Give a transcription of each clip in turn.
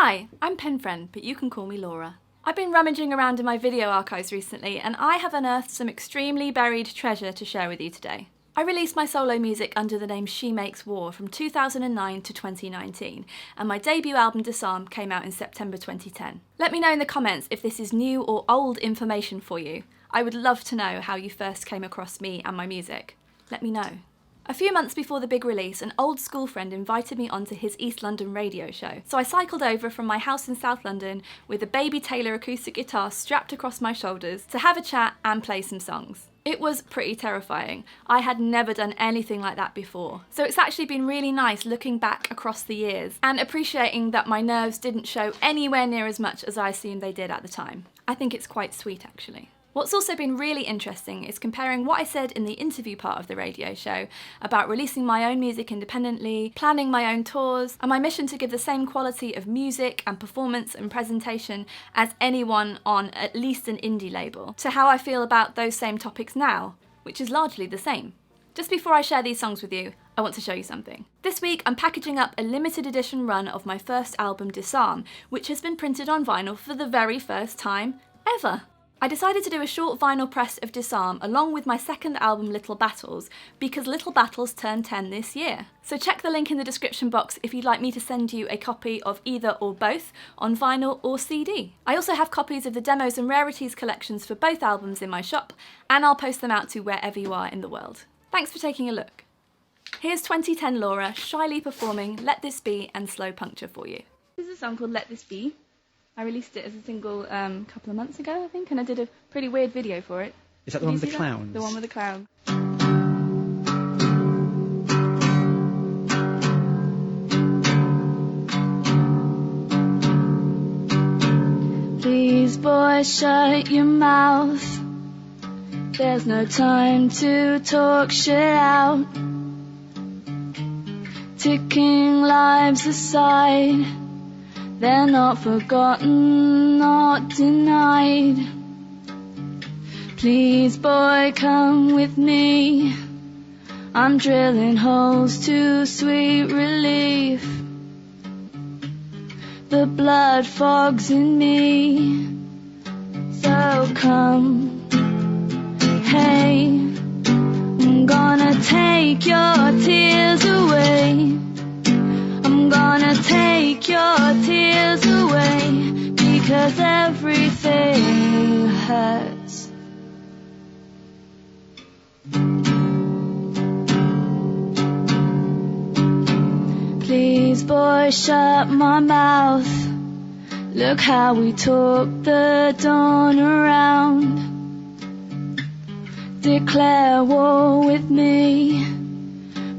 Hi, I'm Penfriend, but you can call me Laura. I've been rummaging around in my video archives recently and I have unearthed some extremely buried treasure to share with you today. I released my solo music under the name She Makes War from 2009 to 2019, and my debut album Disarm came out in September 2010. Let me know in the comments if this is new or old information for you. I would love to know how you first came across me and my music. Let me know. A few months before the big release, an old school friend invited me onto his East London radio show. So I cycled over from my house in South London with a baby Taylor acoustic guitar strapped across my shoulders to have a chat and play some songs. It was pretty terrifying. I had never done anything like that before. So it's actually been really nice looking back across the years and appreciating that my nerves didn't show anywhere near as much as I assumed they did at the time. I think it's quite sweet actually. What's also been really interesting is comparing what I said in the interview part of the radio show about releasing my own music independently, planning my own tours, and my mission to give the same quality of music and performance and presentation as anyone on at least an indie label, to how I feel about those same topics now, which is largely the same. Just before I share these songs with you, I want to show you something. This week I'm packaging up a limited edition run of my first album Disarm, which has been printed on vinyl for the very first time ever. I decided to do a short vinyl press of Disarm along with my second album Little Battles because Little Battles turned 10 this year. So check the link in the description box if you'd like me to send you a copy of either or both on vinyl or CD. I also have copies of the demos and rarities collections for both albums in my shop, and I'll post them out to wherever you are in the world. Thanks for taking a look. Here's 2010 Laura shyly performing Let This Be and Slow Puncture for you. This is a song called Let This Be. I released it as a single a couple of months ago, I think, and I did a pretty weird video for it. Is that the one with the clowns? The one with the clowns. Please, boy, shut your mouth. There's no time to talk shit out. Ticking lives aside, they're not forgotten, not denied. Please, boy, come with me. I'm drilling holes to sweet relief. The blood fogs in me. So come, hey, I'm gonna take your tears away. I'm gonna take your tears away, because everything hurts. Please, boy, shut my mouth. Look how we talk the dawn around. Declare war with me.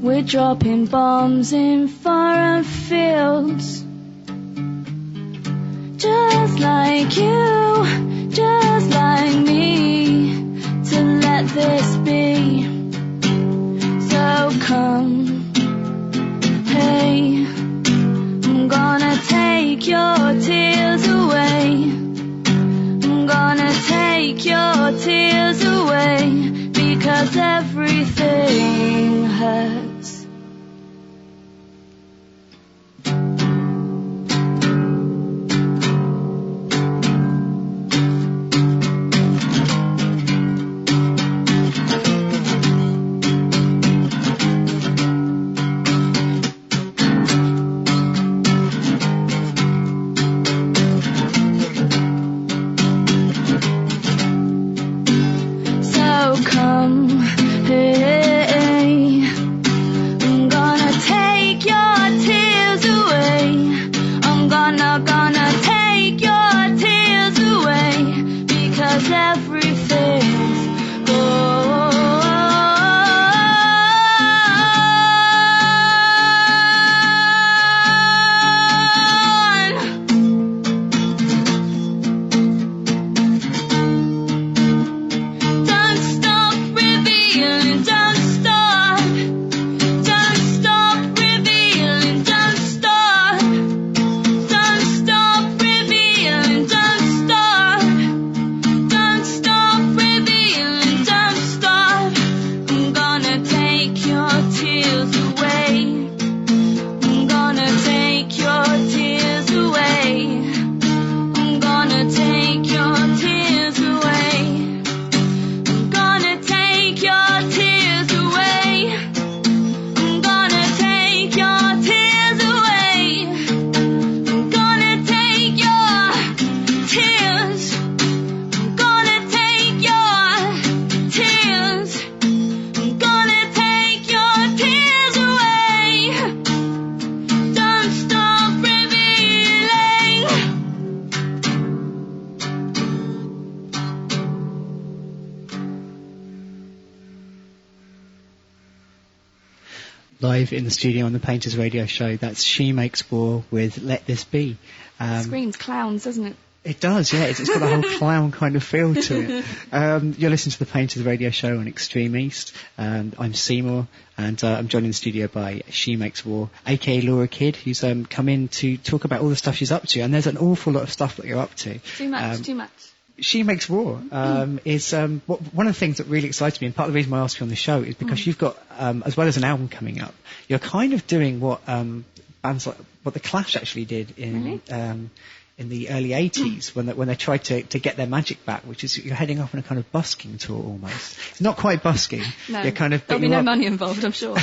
We're dropping bombs in foreign fields. Just like you, just like me, to let this be. So come, hey, I'm gonna take your tears away. I'm gonna take your tears away, because everything hurts. live in the studio on the Painters Radio Show. That's She Makes War with Let This Be. Screams clowns, doesn't it? It does, yeah. It's got a whole clown kind of feel to it. You're listening to the Painters Radio Show on Extreme East. I'm Seymour, and I'm joined in the studio by She Makes War, aka Laura Kidd, who's come in to talk about all the stuff she's up to. And there's an awful lot of stuff that you're up to. Too much. She Makes War is one of the things that really excites me, and part of the reason why I asked you on the show is because you've got, as well as an album coming up, you're kind of doing what bands like what the Clash actually did in the early 80s when they tried to get their magic back, which is you're heading off on a kind of busking tour almost. It's not quite busking. No, you're kind of, there'll be no money involved, I'm sure.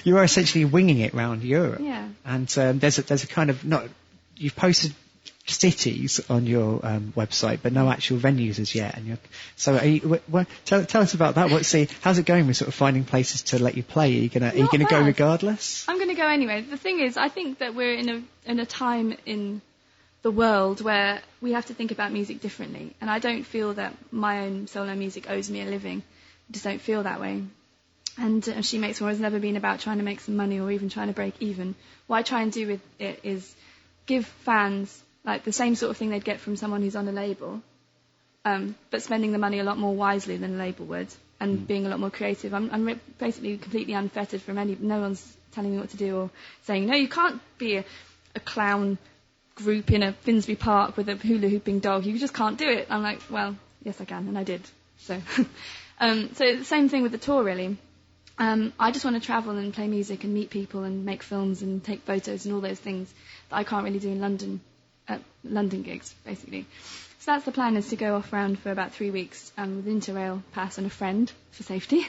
You are essentially winging it around Europe. Yeah. And there's a kind of you've posted cities on your website, but no actual venues as yet. And tell us about that. How's it going with sort of finding places to let you play? Are you gonna go regardless? I'm gonna go anyway. The thing is, I think that we're in a time in the world where we have to think about music differently, and I don't feel that my own solo music owes me a living. I just don't feel that way. And She Makes War has never been about trying to make some money or even trying to break even. What I try and do with it is give fans like the same sort of thing they'd get from someone who's on a label, but spending the money a lot more wisely than a label would, and being a lot more creative. I'm basically completely unfettered from no one's telling me what to do or saying, no, you can't be a clown group in a Finsbury Park with a hula hooping dog. You just can't do it. I'm like, well, yes I can, and I did. So, so the same thing with the tour really. I just want to travel and play music and meet people and make films and take photos and all those things that I can't really do in London, at London gigs, basically. So that's the plan, is to go off around for about 3 weeks with Interrail pass and a friend for safety.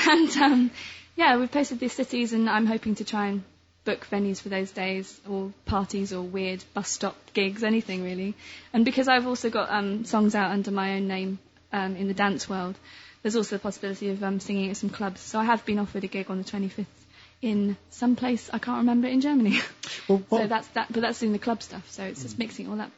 And we've posted these cities, and I'm hoping to try and book venues for those days, or parties, or weird bus stop gigs, anything really. And because I've also got songs out under my own name in the dance world, there's also the possibility of singing at some clubs. So I have been offered a gig on the 25th in some place, I can't remember, in Germany. Well, so that's that, but that's doing the club stuff, so it's just mixing all that.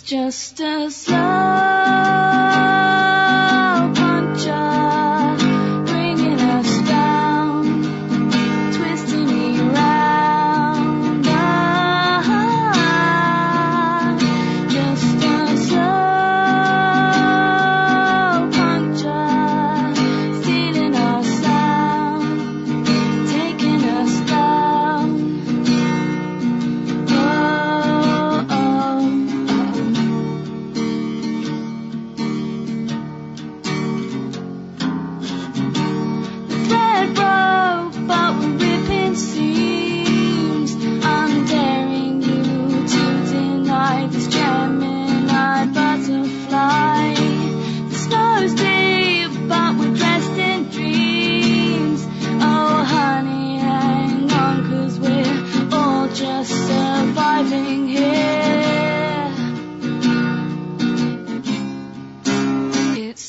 Just a slow puncture, bringing us down, twisting me round. Just a slow puncture, stealing our sound, taking us down. Oh, oh.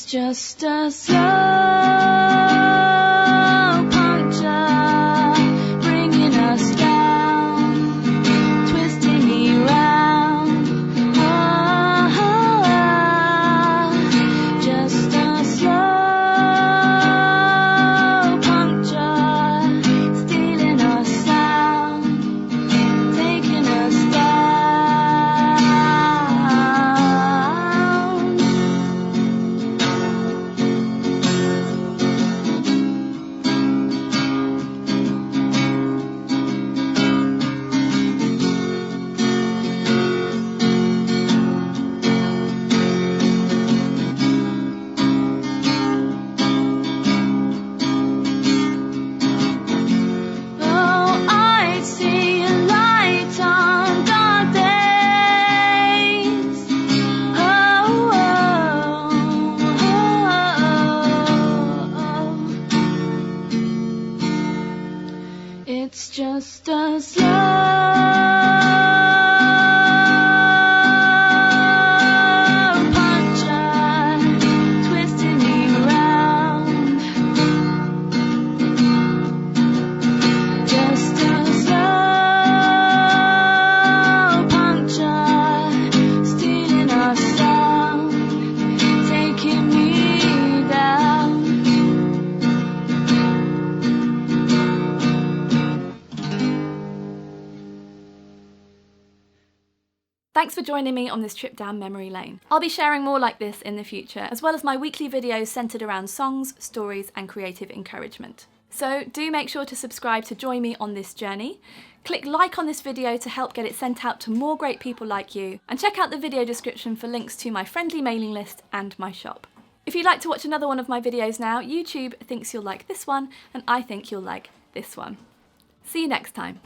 Just a slow puncture, bringing us down, twisting me round. Just a slow puncture, stealing our sound, taking us down. Thanks for joining me on this trip down memory lane. I'll be sharing more like this in the future, as well as my weekly videos centred around songs, stories and creative encouragement. So do make sure to subscribe to join me on this journey. Click like on this video to help get it sent out to more great people like you, and check out the video description for links to my friendly mailing list and my shop. If you'd like to watch another one of my videos now, YouTube thinks you'll like this one and I think you'll like this one. See you next time.